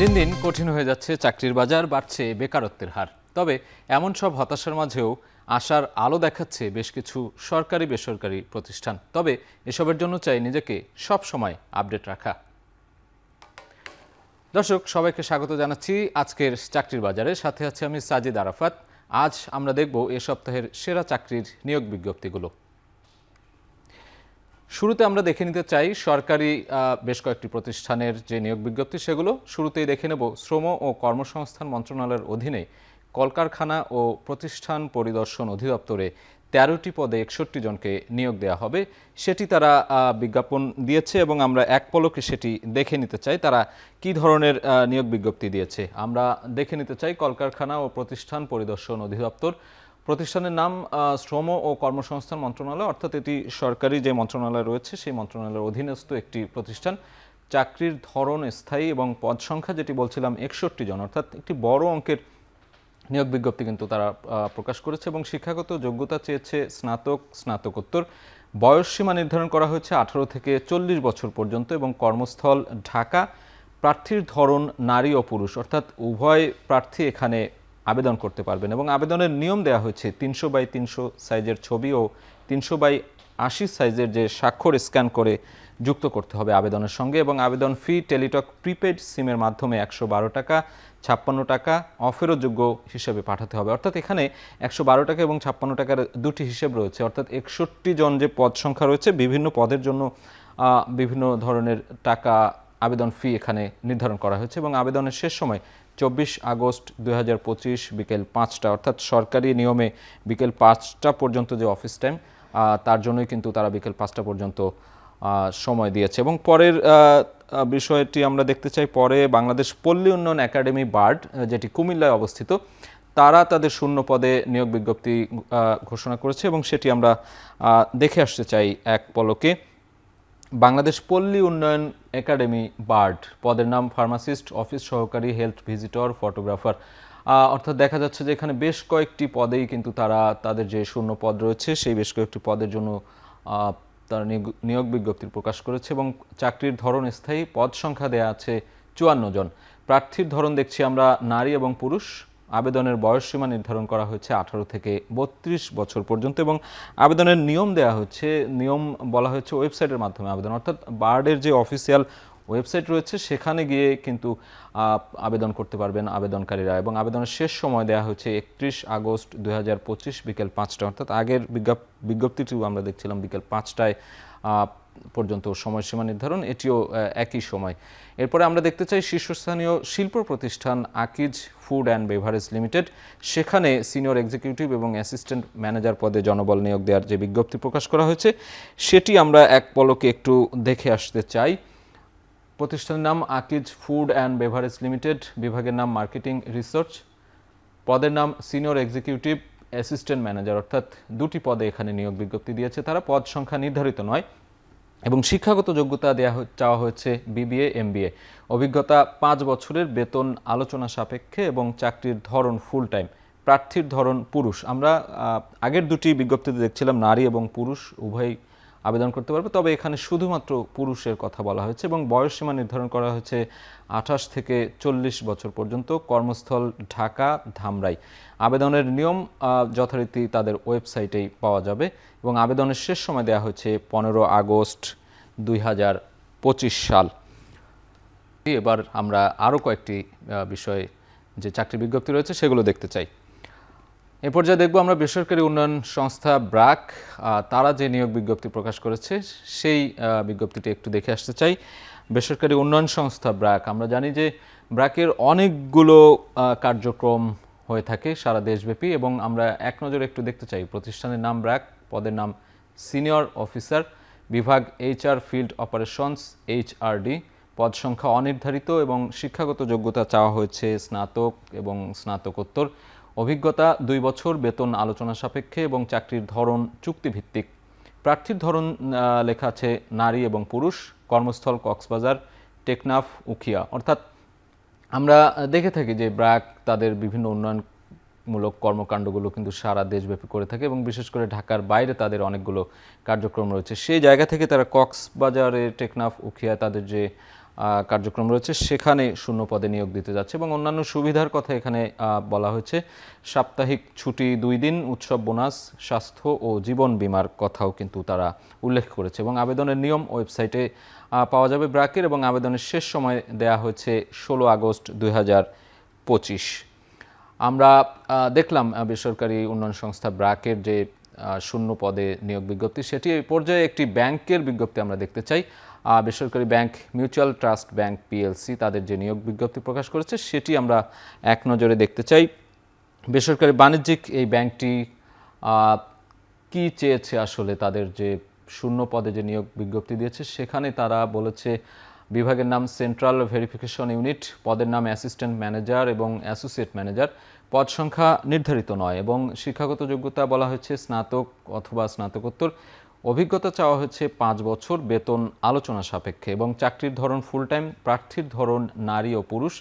দিন দিন কঠিন হয়ে যাচ্ছে চাকরির বাজার, বাড়ছে বেকারত্বের হার। তবে এমন সব হতাশার মাঝেও আশার আলো দেখাচ্ছে বেশ কিছু সরকারি বেসরকারি প্রতিষ্ঠান। তবে এসবের জন্য চাই নিজেকে সব সময় আপডেট রাখা। দর্শক, সবাইকে স্বাগত জানাচ্ছি আজকের চাকরির বাজারে। সাথে আছে আমি সাজিদ আরাফাত। আজ আমরা দেখব এ সপ্তাহের সেরা চাকরির নিয়োগ বিজ্ঞপ্তিগুলো। শুরুতে আমরা দেখে নিতে চাই সরকারি বেশ কয়েকটি প্রতিষ্ঠানের যে নিয়োগ বিজ্ঞপ্তি, সেগুলো শুরুতেই দেখে নেব। শ্রম ও কর্মসংস্থান মন্ত্রণালয়ের অধীনে কলকারখানা ও প্রতিষ্ঠান পরিদর্শন অধিদপ্তরে ১৩টি পদে ৬১ জনকে নিয়োগ দেওয়া হবে, সেটি তারা বিজ্ঞাপন দিয়েছে এবং আমরা এক পলকে সেটি দেখে নিতে চাই তারা কি ধরনের নিয়োগ বিজ্ঞপ্তি দিয়েছে। আমরা দেখে নিতে চাই কলকারখানা ও প্রতিষ্ঠান পরিদর্শন অধিদপ্তর। প্রতিষ্ঠানের নাম শ্রম ও কর্মসংস্থান মন্ত্রণালয়, অর্থাৎ এটি সরকারি যে মন্ত্রণালয় রয়েছে সেই মন্ত্রণালয়ের অধীনস্থ একটি প্রতিষ্ঠান। চাকরির ধরন স্থায়ী এবং পদ সংখ্যা যেটি বলছিলাম ৬১ জন, অর্থাৎ একটি বড় অঙ্কের নিয়োগ বিজ্ঞপ্তি কিন্তু তারা প্রকাশ করেছে এবং শিক্ষাগত যোগ্যতা চেয়েছে স্নাতক, স্নাতকোত্তর। বয়সসীমা নির্ধারণ করা হয়েছে 18 থেকে 40 বছর পর্যন্ত এবং কর্মস্থল ঢাকা। প্রার্থীর ধরন নারী ও পুরুষ, অর্থাৎ উভয় প্রার্থী এখানে আবেদন করতে পারবেন এবং আবেদনের নিয়ম দেওয়া হয়েছে 300x300 সাইজের ছবি ও 300x80 সাইজের যে স্বাক্ষর স্ক্যান করে যুক্ত করতে হবে আবেদনের সঙ্গে এবং আবেদন ফি টেলিটক প্রিপেড সিমের মাধ্যমে ১১২ টাকা, ৫৬ টাকা অফেরতযোগ্য হিসেবে পাঠাতে হবে। অর্থাৎ এখানে ১১২ টাকা এবং ৫৬ টাকার দুটি হিসেব রয়েছে, অর্থাৎ ৬১ জন যে পদ সংখ্যা রয়েছে বিভিন্ন পদের জন্য বিভিন্ন ধরনের টাকা আবেদন ফি এখানে নির্ধারণ করা হয়েছে এবং আবেদনের শেষ সময় ২৪ আগস্ট ২০২৫ বিকেল ৫টা, অর্থাৎ সরকারি নিয়মে বিকেল ৫টা পর্যন্ত যে অফিস টাইম, তার জন্যই কিন্তু তারা বিকেল ৫টা পর্যন্ত সময় দিয়েছে। এবং পরের বিষয়টি আমরা দেখতে চাই, পরে বাংলাদেশ পল্লী উন্নয়ন একাডেমি বার্ড, যেটি কুমিল্লায় অবস্থিত, তারা তাদের শূন্য পদে নিয়োগ বিজ্ঞপ্তি ঘোষণা করেছে এবং সেটি আমরা দেখে আসতে চাই এক পলকে। বাংলাদেশ পল্লী উন্নয়ন একাডেমি বার্ড, পদের নাম ফার্মাসিস্ট, অফিস সহকারী, হেলথ ভিজিটর, ফটোগ্রাফার। অর্থাৎ দেখা যাচ্ছে যে এখানে বেশ কয়েকটি পদেই কিন্তু তারা তাদের যে শূন্য পদ রয়েছে সেই বেশ কয়েকটি পদের জন্য তারা নিয়োগ বিজ্ঞপ্তি প্রকাশ করেছে এবং চাকরির ধরন স্থায়ী, পদ সংখ্যা দেয়া আছে ৫৪ জন। প্রার্থীর ধরন দেখছি আমরা নারী এবং পুরুষ। আবেদনের বয়সসীমা নির্ধারণ করা হয়েছে 18 থেকে 32 বছর পর্যন্ত এবং আবেদনের নিয়ম দেওয়া হচ্ছে, নিয়ম বলা হয়েছে ওয়েবসাইটের মাধ্যমে আবেদন, অর্থাৎ বার্ডের যে অফিসিয়াল ওয়েবসাইট রয়েছে সেখানে গিয়ে কিন্তু আবেদন করতে পারবেন আবেদনকারীরা এবং আবেদনের শেষ সময় দেওয়া হচ্ছে ৩১ আগস্ট ২০২৫ বিকেল ৫টা, অর্থাৎ আগের বিজ্ঞপ্তিটিও আমরা দেখছিলাম বিকেল ৫টায় পর্যন্ত সময়সীমা নির্ধারণ, এটিও একই সময়। এরপরে আমরা দেখতে চাই শীর্ষস্থানীয় শিল্প প্রতিষ্ঠান Akij food and beverage limited, সেখানে সিনিয়র এক্সিকিউটিভ এবং অ্যাসিস্ট্যান্ট ম্যানেজার পদে জনবল নিয়োগ দেওয়ার যে বিজ্ঞপ্তি প্রকাশ করা হয়েছে সেটি আমরা এক পলকে একটু দেখে আসতে চাই। প্রতিষ্ঠানের নাম Akij food and beverage limited, বিভাগের নাম মার্কেটিং রিসার্চ, পদের নাম সিনিয়র এক্সিকিউটিভ অ্যাসিস্ট্যান্ট ম্যানেজার, অর্থাৎ দুটি পদে এখানে নিয়োগ বিজ্ঞপ্তি দিয়েছে তারা। পদ সংখ্যা নির্ধারিত নয় এবং শিক্ষাগত যোগ্যতা চাওয়া হয়েছে বিবিএ, এমবিএ, অভিজ্ঞতা ৫ বছরের, বেতন আলোচনা সাপেক্ষে এবং চাকরির ধরন ফুল টাইম। প্রার্থীর ধরন পুরুষ। আমরা আগের দুটি বিজ্ঞপ্তিতে দেখছিলাম নারী এবং পুরুষ উভয়ই আবেদন করতে পারবে, তবে এখানে শুধুমাত্র পুরুষের কথা বলা হয়েছে এবং বয়সসীমা নির্ধারণ করা হয়েছে ২৮ থেকে ৪০ বছর পর্যন্ত। কর্মস্থল ঢাকা, ধামরাই। আবেদনের নিয়ম যথারীতি তাদের ওয়েবসাইটেই পাওয়া যাবে এবং আবেদনের শেষ সময় দেওয়া হয়েছে ১৫ আগস্ট ২০২৫ সাল। এবার আমরা আরও কয়েকটি বিষয়ে যে চাকরি বিজ্ঞপ্তি রয়েছে সেগুলো দেখতে চাই। এ পর্যায়ে দেখব আমরা বেসরকারি উন্নয়ন সংস্থা ব্র্যাক, তারা যে নিয়োগ বিজ্ঞপ্তি প্রকাশ করেছে সেই বিজ্ঞপ্তিটি একটু দেখে আসতে চাই। বেসরকারি উন্নয়ন সংস্থা ব্র্যাক, আমরা জানি যে ব্র্যাকের অনেকগুলো কার্যক্রম হয়ে থাকে সারা দেশব্যাপী এবং আমরা এক নজরে একটু দেখতে চাই। প্রতিষ্ঠানের নাম ব্র্যাক, পদের নাম সিনিয়র অফিসার, বিভাগ HR ফিল্ড অপারেশনস HRD, পদ সংখ্যা অনির্ধারিত এবং শিক্ষাগত যোগ্যতা চাওয়া হয়েছে স্নাতক এবং স্নাতকোত্তর, অভিজ্ঞতা ২ বছর, বেতন আলোচনা সাপেক্ষে এবং চাকরির ধরন চুক্তিভিত্তিক। প্রার্থীর ধরন লেখা আছে নারী এবং পুরুষ, কর্মস্থল কক্সবাজার, টেকনাফ, উখিয়া। অর্থাৎ আমরা দেখে থাকি যে ব্র্যাক তাদের বিভিন্ন উন্নয়নমূলক কর্মকাণ্ডগুলো কিন্তু সারা দেশব্যাপী করে থাকে এবং বিশেষ করে ঢাকার বাইরে তাদের অনেকগুলো কার্যক্রম রয়েছে। সেই জায়গা থেকে তারা কক্সবাজারে, টেকনাফ, উখিয়া তাদের যে কার্যক্রম রয়েছে সেখানে শূন্য পদে নিয়োগ দিতে যাচ্ছে এবং অন্যান্য সুবিধার কথা এখানে বলা হয়েছে। সাপ্তাহিক ছুটি 2 দিন, উৎসব বোনাস, স্বাস্থ্য ও জীবন বীমার কথাও কিন্তু তারা উল্লেখ করেছে এবং আবেদনের নিয়ম ওয়েবসাইটে পাওয়া যাবে ব্র্যাকের এবং আবেদনের শেষ সময় দেয়া হয়েছে 16 আগস্ট 2025। আমরা দেখলাম বেসরকারি উন্নয়ন সংস্থা ব্র্যাকের যে শূন্য পদে নিয়োগ বিজ্ঞপ্তি, সেটি এই পর্যায়ে একটি ব্যাংকের বিজ্ঞপ্তি আমরা দেখতে চাই। বেসরকারি bank mutual trust bank PLC তাদের যে নিয়োগ বিজ্ঞপ্তি প্রকাশ করেছে সেটি আমরা এক নজরে দেখতে চাই। বেসরকারি বাণিজ্যিক এই ব্যাংকটি কি চেয়েছে আসলে, তাদের যে শূন্য পদে যে নিয়োগ বিজ্ঞপ্তি দিয়েছে সেখানে তারা বলেছে বিভাগের নাম সেন্ট্রাল ভেরিফিকেশন ইউনিট, পদের নাম অ্যাসিস্ট্যান্ট ম্যানেজার এবং অ্যাসোসিয়েট ম্যানেজার, পদ সংখ্যা নির্ধারিত নয় এবং শিক্ষাগত যোগ্যতা বলা হয়েছে স্নাতক অথবা স্নাতকোত্তর, অভিজ্ঞতা চাওয়া হয়েছে 5 বছর, বেতন আলোচনা সাপেক্ষে এবং চাকরির ধরন ফুল টাইম, প্রার্থীর ধরন নারী ও পুরুষ,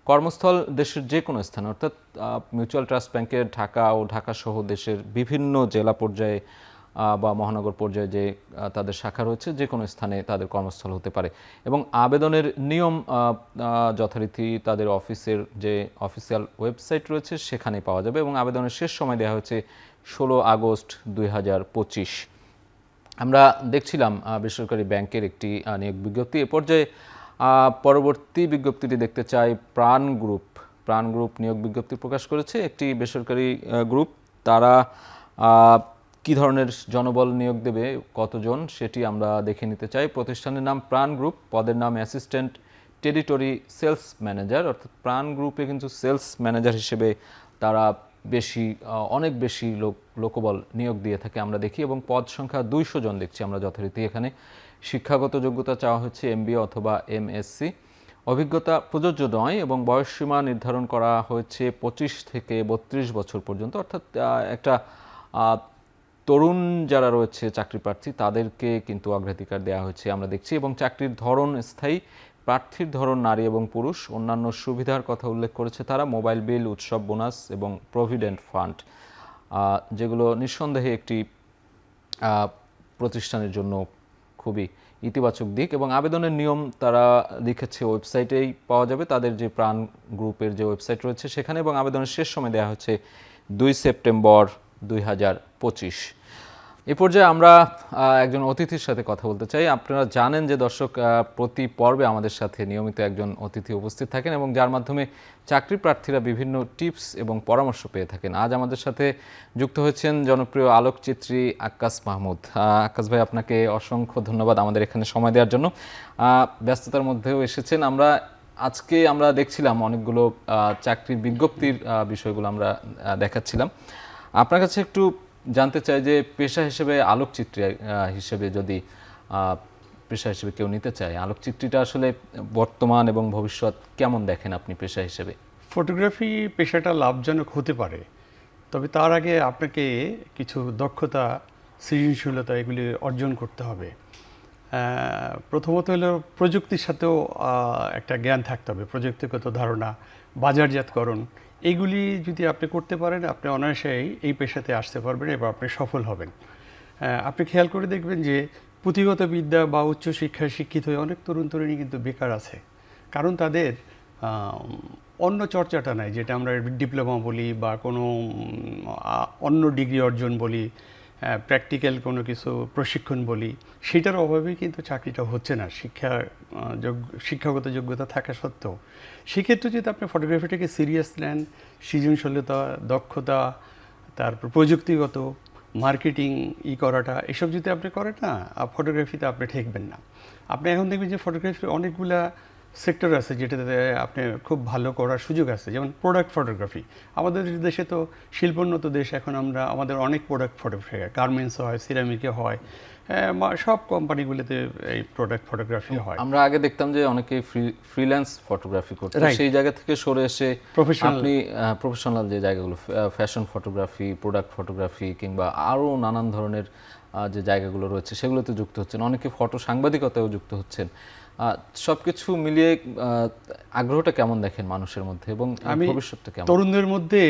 কর্মস্থল দেশের যে কোনো স্থানে, অর্থাৎ মিউচুয়াল ট্রাস্ট ব্যাংকের ঢাকা ও ঢাকা সহ দেশের বিভিন্ন জেলা পর্যায়ে বা মহানগর পর্যায়ে যে তাদের শাখা রয়েছে যে কোনো স্থানে তাদের কর্মস্থল হতে পারে এবং আবেদনের নিয়ম যথারীতি তাদের অফিসের যে অফিসিয়াল ওয়েবসাইট রয়েছে সেখানে পাওয়া যাবে এবং আবেদনের শেষ সময় দেওয়া হয়েছে 16 আগস্ট 2025। আমরা দেখছিলাম বেসরকারি ব্যাংকের একটি নিয়োগ বিজ্ঞপ্তি। এ পর্যায়ে পরবর্তী বিজ্ঞপ্তিটি দেখতে চাই। প্রাণ গ্রুপ নিয়োগ বিজ্ঞপ্তি প্রকাশ করেছে, একটি বেসরকারি গ্রুপ। তারা কি ধরনের জনবল নিয়োগ দেবে, কতজন, সেটি আমরা দেখে নিতে চাই। প্রতিষ্ঠানের নাম প্রাণ গ্রুপ, পদের নাম অ্যাসিস্ট্যান্ট টেরিটরি সেলস ম্যানেজার, অর্থাৎ প্রাণ গ্রুপে কিন্তু সেলস ম্যানেজার হিসেবে তারা অনেক বেশি লোকবল নিয়োগ দিয়ে থাকে আমরা দেখি এবং পদ সংখ্যা 200 জন দেখছি আমরা যথারীতি এখানে। শিক্ষাগত যোগ্যতা চাওয়া হচ্ছে MBA অথবা MSc, অভিজ্ঞতা প্রযোজ্য নয় এবং বয়সসীমা নির্ধারণ করা হয়েছে 25 থেকে 32 বছর পর্যন্ত, অর্থাৎ একটা তরুণ যারা রয়েছে চাকরি প্রার্থী তাদেরকে কিন্তু অগ্রাধিকার দেওয়া হয়েছে আমরা দেখছি এবং চাকরির ধরন স্থায়ী, প্রার্থীর ধরন নারী এবং পুরুষ। অন্যান্য সুবিধার কথা উল্লেখ করেছে তারা, মোবাইল বিল, উৎসব বোনাস এবং প্রভিডেন্ট ফান্ড, যেগুলো নিঃসন্দেহে একটি প্রতিষ্ঠানের জন্য খুবই ইতিবাচক দিক এবং আবেদনের নিয়ম তারা লিখেছে ওয়েবসাইটেই পাওয়া যাবে, তাদের যে প্রাণ গ্রুপের যে ওয়েবসাইট রয়েছে সেখানে এবং আবেদনের শেষ সময় দেওয়া হচ্ছে 2 সেপ্টেম্বর 2025। এ পর্যায়ে আমরা একজন অতিথির সাথে কথা বলতে চাই। আপনারা জানেন যে দর্শক, প্রতি পর্বে আমাদের সাথে নিয়মিত একজন অতিথি উপস্থিত থাকেন এবং যার মাধ্যমে চাকরি প্রার্থীরা বিভিন্ন টিপস এবং পরামর্শ পেয়ে থাকেন। আজ আমাদের সাথে যুক্ত হয়েছেন জনপ্রিয় আলোকচিত্রী আক্কাস মাহমুদ। আক্কাস ভাই, আপনাকে অসংখ্য ধন্যবাদ আমাদের এখানে সময় দেওয়ার জন্য। ব্যস্ততার মধ্যেও এসেছেন। আজকে আমরা দেখছিলাম অনেকগুলো চাকরির বিজ্ঞপ্তির বিষয়গুলো আমরা দেখাচ্ছিলাম। আপনার কাছে একটু জানতে চাই যে পেশা হিসেবে আলোকচিত্রী হিসেবে যদি পেশা হিসেবে কেউ নিতে চায়, আলোকচিত্রীটা আসলে বর্তমান এবং ভবিষ্যৎ কেমন দেখেন আপনি পেশা হিসেবে? ফটোগ্রাফি পেশাটা লাভজনক হতে পারে, তবে তার আগে আপনাকে কিছু দক্ষতা, সৃজনশীলতা এগুলি অর্জন করতে হবে। প্রথমত হলো প্রযুক্তির সাথেও একটা জ্ঞান থাকতে হবে, প্রযুক্তিগত ধারণা, বাজারজাতকরণ, এইগুলি যদি আপনি করতে পারেন আপনি অনায়াসেই এই পেশাতে আসতে পারবেন এবং আপনি সফল হবেন। আপনি খেয়াল করে দেখবেন যে পুঁথিগত বিদ্যা বা উচ্চশিক্ষায় শিক্ষিত হয়ে অনেক তরুণ তরুণী কিন্তু বেকার আছে, কারণ তাদের অন্য চর্চাটা নাই, যেটা আমরা ডিপ্লোমা বলি বা কোনো অন্য ডিগ্রি অর্জন বলি, প্র্যাকটিক্যাল কোনো কিছু প্রশিক্ষণ বলি, সেটার অভাবেই কিন্তু চাকরিটা হচ্ছে না শিক্ষাগত যোগ্যতা থাকা সত্ত্বেও। সেক্ষেত্রে যদি আপনি ফটোগ্রাফিটাকে সিরিয়াস নেন, সৃজনশীলতা, দক্ষতা, তারপর প্রযুক্তিগত, মার্কেটিং করাটা, এসব যদি আপনি করেন না, ফটোগ্রাফিতে আপনি ঠেকবেন না। আপনি এখন দেখবেন যে ফটোগ্রাফির অনেকগুলা সেক্টর আছে যেটাতে আপনি খুব ভালো করার সুযোগ আছে, যেমন প্রোডাক্ট ফটোগ্রাফি। আমাদের দেশে তো শিল্পোন্নত দেশ, এখন আমাদের অনেক প্রোডাক্ট ফটোগ্রাফি হয়, গার্মেন্টস হয়, সিরামিকে হয়, সব কোম্পানিগুলোতে এই প্রোডাক্ট ফটোগ্রাফি হয়। আমরা আগে দেখতাম যে অনেকে ফ্রিল্যান্স ফটোগ্রাফি করতে, সেই জায়গা থেকে সরে এসে আপনি প্রফেশনাল যে জায়গাগুলো, ফ্যাশন ফটোগ্রাফি, প্রোডাক্ট ফটোগ্রাফি কিংবা আরও নানান ধরনের যে জায়গাগুলো রয়েছে সেগুলোতে যুক্ত হচ্ছেন, অনেকে ফটো সাংবাদিকতায়ও যুক্ত হচ্ছেন। সবকিছু মিলিয়ে আগ্রহটা কেমন দেখেন মানুষের মধ্যে এবং ভবিষ্যৎটা কেমন? তরুণদের মধ্যে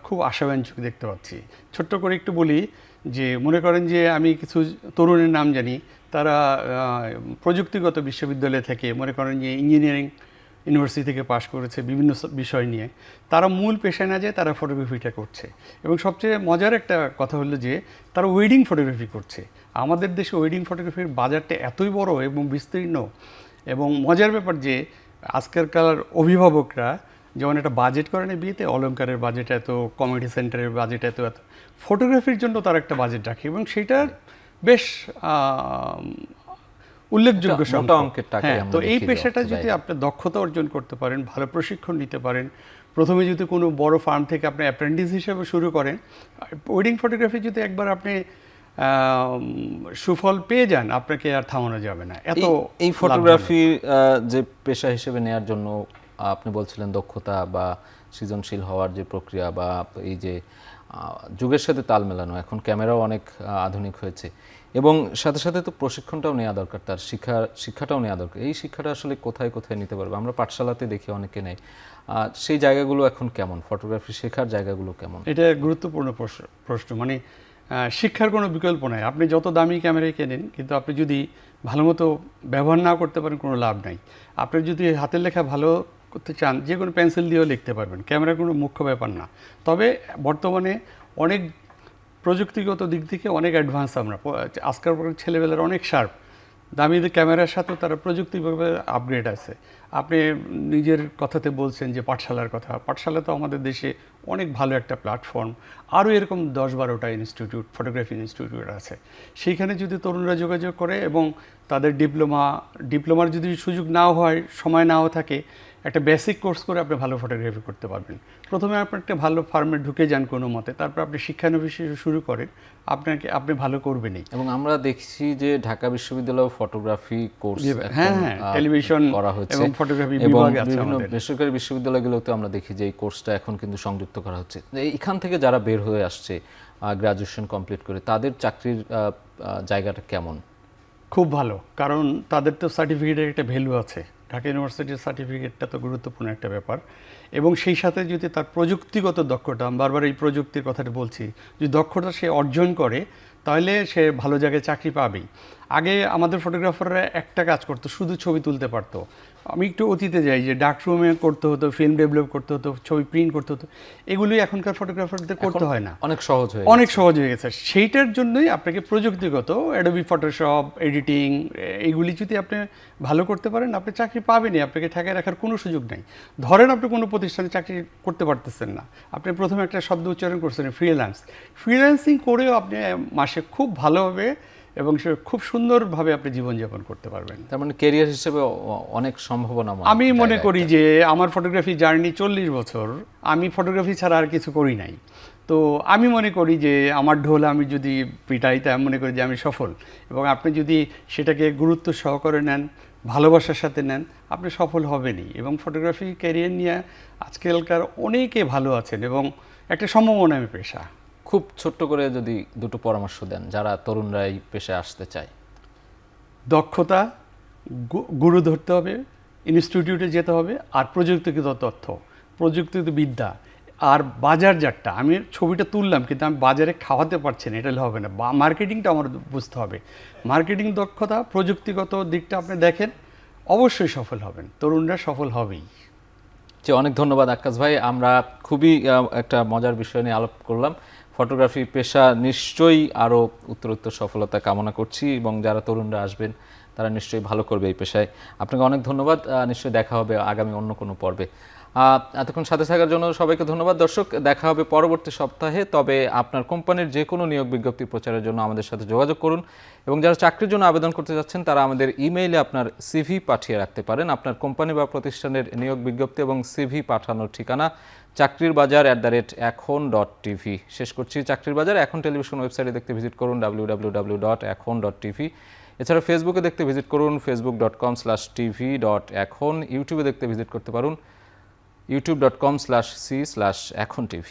খুব আশাব্যঞ্জক দেখতে পাচ্ছি। ছোট্ট করে একটু বলি যে মনে করেন যে আমি কিছু তরুণের নাম জানি, তারা প্রযুক্তিগত বিশ্ববিদ্যালয় থেকে মনে করেন যে ইঞ্জিনিয়ারিং ইউনিভার্সিটি থেকে পাশ করেছে বিভিন্ন বিষয় নিয়ে, তারা মূল পেশায় না যায় তারা ফটোগ্রাফিটা করছে। এবং সবচেয়ে মজার একটা কথা হলো যে তারা ওয়েডিং ফটোগ্রাফি করছে। আমাদের দেশে ওয়েডিং ফটোগ্রাফির বাজারটা এতই বড় এবং বিস্তীর্ণ, এবং মজার ব্যাপার যে আজকালকার অভিভাবকরা যেমন একটা বাজেট করে না বিয়েতে, অলংকারের বাজেট এত, কমেডি সেন্টারের বাজেট এত, ফটোগ্রাফির জন্য তারা একটা বাজেট রাখে এবং সেটা বেশ উল্লেখযোগ্য মোটা অঙ্কের টাকা। হ্যাঁ, তো এই পেশাটা যদি আপনি দক্ষতা অর্জন করতে পারেন, ভালো প্রশিক্ষণ নিতে পারেন, প্রথমে যদি কোনো বড় ফার্ম থেকে আপনি অ্যাপ্রেন্টিস হিসেবে শুরু করেন, ওয়েডিং ফটোগ্রাফি যদি একবার আপনি সুফল পেয়ে যান, আপনাকে আর থামানো যাবে না। এত এই ফটোগ্রাফি যে পেশা হিসেবে নেয়ার জন্য আপনি বলছিলেন দক্ষতা বা সৃজনশীল হওয়ার যে প্রক্রিয়া বা এই যে যুগের সাথে তাল মেলানো, এখন ক্যামেরাও অনেক আধুনিক হয়েছে এবং সাথে সাথে তো প্রশিক্ষণটাও নেওয়া দরকার, তার শিক্ষাটাও নেওয়া দরকার। এই শিক্ষাটা আসলে কোথায় কোথায় নিতে পারবে? আমরা পাঠশালাতে দেখি অনেকে নেয়, সেই জায়গাগুলো এখন কেমন? ফটোগ্রাফি শেখার জায়গাগুলো কেমন? এটা গুরুত্বপূর্ণ প্রশ্ন। মানে শিক্ষার কোনো বিকল্প নাই। আপনি যত দামি ক্যামেরায় কেনেন, কিন্তু আপনি যদি ভালো মতো ব্যবহার না করতে পারেন কোনো লাভ নাই। আপনি যদি হাতের লেখা ভালো করতে চান, যে কোনো পেন্সিল দিয়েও লিখতে পারবেন, ক্যামেরা কোনো মুখ্য ব্যাপার না। তবে বর্তমানে অনেক প্রযুক্তিগত দিক থেকে অনেক অ্যাডভান্স আমরা, আজকাল ছেলেবেলার অনেক শার্প, দামি ক্যামেরার সাথেও তারা প্রযুক্তিভাবে আপগ্রেড আছে। আপনি নিজের কথাতে বলছেন যে পাঠশালার কথা, পাঠশালা তো আমাদের দেশে অনেক ভালো একটা প্ল্যাটফর্ম। আরও এরকম 10-12টা ইনস্টিটিউট, ফটোগ্রাফি ইনস্টিটিউট আছে। সেইখানে যদি তরুণরা যোগাযোগ করে এবং তাদের ডিপ্লোমার যদি সুযোগ নাও হয়, সময় নাও থাকে, একটা বেসিক কোর্স করে আপনি ভালো ফটোগ্রাফি করতে পারবেন। প্রথমে আপনি একটা ভালো ফার্মে ঢুকে যান কোনো মতে, তারপর আপনি শিক্ষানবিশ শুরু করেন, আপনি ভালো করবেনই। এবং আমরা দেখছি যে ঢাকা বিশ্ববিদ্যালয় ফটোগ্রাফি কোর্স টেলিভিশন করা হচ্ছে এবং ফটোগ্রাফি এবং বিভাগ আছে বিভিন্ন আমাদের। বেসরকারি বিশ্ববিদ্যালয়গুলোতে আমরা দেখি যে এই কোর্সটা এখন কিন্তু সংযুক্ত করা হচ্ছে। এখান থেকে যারা বের হয়ে আসছে গ্রাজুয়েশন কমপ্লিট করে, তাদের চাকরির জায়গাটা কেমন? খুব ভালো, কারণ তাদের তো সার্টিফিকেটের একটা ভ্যালু আছে। ঢাকা ইউনিভার্সিটির সার্টিফিকেটটা তো গুরুত্বপূর্ণ একটা ব্যাপার। এবং সেই সাথে যদি তার প্রযুক্তিগত দক্ষতা, আমি বারবার এই প্রযুক্তির কথাটা বলছি, যদি দক্ষতা সে অর্জন করে, তাহলে সে ভালো জায়গায় চাকরি পাবেই। আগে আমাদের ফটোগ্রাফাররা একটা কাজ করতো, শুধু ছবি তুলতে পারতো। আমি একটু অতীতে যাই, যে ডার্করুমে করতে হতো, ফিল্ম ডেভেলপ করতে হতো, ছবি প্রিন্ট করতে হতো, এগুলি এখনকার ফটোগ্রাফারদের করতে হয় না, অনেক সহজ হয়ে অনেক সহজ হয়ে গেছে। সেইটার জন্যই আপনাকে প্রযুক্তিগত অ্যাডোবি ফটোশপ, এডিটিং, এইগুলি যদি আপনি ভালো করতে পারেন, আপনি চাকরি পাবেনই, আপনাকে ঠেকায় রাখার কোনো সুযোগ নেই। ধরেন আপনি কোনো প্রতিষ্ঠানে চাকরি করতে পারতেছেন না, আপনি প্রথমে একটা শব্দ উচ্চারণ করছেন ফ্রিল্যান্সিং করেও আপনি মাসে খুব ভালোভাবে এবং সে খুব সুন্দরভাবে আপনি জীবনযাপন করতে পারবেন। তার মানে ক্যারিয়ার হিসেবে অনেক সম্ভাবনা। আমি মনে করি যে আমার ফটোগ্রাফি জার্নি 40 বছর, আমি ফটোগ্রাফি ছাড়া আর কিছু করি নাই। তো আমি মনে করি যে আমার ঢোল আমি যদি পিটাই, তা আমি মনে করি যে আমি সফল। এবং আপনি যদি সেটাকে গুরুত্ব সহকারে নেন, ভালোবাসার সাথে নেন, আপনি সফল হবেনই। এবং ফটোগ্রাফি ক্যারিয়ার নিয়ে আজকালকার অনেকে ভালো আছেন এবং একটা সম্ভাবনাময় পেশা। খুব ছোট্ট করে যদি দুটো পরামর্শ দেন যারা তরুণরা এই পেশায় আসতে চায়। দক্ষতা, গুরু ধরতে হবে, ইনস্টিটিউটে যেতে হবে, আর প্রযুক্তিগত তথ্য, প্রযুক্তিগত বিদ্যা, আর বাজারজাতটা। আমি ছবিটা তুললাম কিন্তু আমি বাজারে খাওয়াতে পারছি না, এটা হবে না। মার্কেটিংটা আমার বুঝতে হবে। মার্কেটিং দক্ষতা, প্রযুক্তিগত দিকটা আপনি দেখেন, অবশ্যই সফল হবেন, তরুণরা সফল হবেই। অনেক ধন্যবাদ আক্কাস ভাই। আমরা খুবই একটা মজার বিষয় নিয়ে আলাপ করলাম। ফটোগ্রাফি পেশা নিশ্চয়ই আরও উত্তরোত্তর সফলতা কামনা করছি এবং যারা তরুণরা আসবেন তারা নিশ্চয়ই ভালো করবে এই পেশায়। আপনাকে অনেক ধন্যবাদ। নিশ্চয়ই দেখা হবে আগামী অন্য কোনো পর্বে। এতক্ষণ সাথে থাকার জন্য সবাইকে ধন্যবাদ। দর্শক, দেখা হবে পরবর্তী সপ্তাহে। তবে আপনার কোম্পানির যে কোনো নিয়োগ বিজ্ঞপ্তি প্রচারের জন্য আমাদের সাথে যোগাযোগ করুন এবং যারা চাকরির জন্য আবেদন করতে যাচ্ছেন তারা আমাদের ইমেইলে আপনার সিভি পাঠিয়ে রাখতে পারেন। আপনার কোম্পানি বা প্রতিষ্ঠানের নিয়োগ বিজ্ঞপ্তি এবং সিভি পাঠানোর ঠিকানা চাকরিরবাজার@এখন.tv। শেষ করছি চাকরির বাজার। এখন টেলিভিশন ওয়েবসাইটে দেখতে ভিজিট করুন www.এখন.tv। এছাড়া ফেসবুকে দেখতে ভিজিট করুন facebook.com/tv.এখন। ইউটিউবে দেখতে ভিজিট করতে পারুন youtube.com/c/echontv।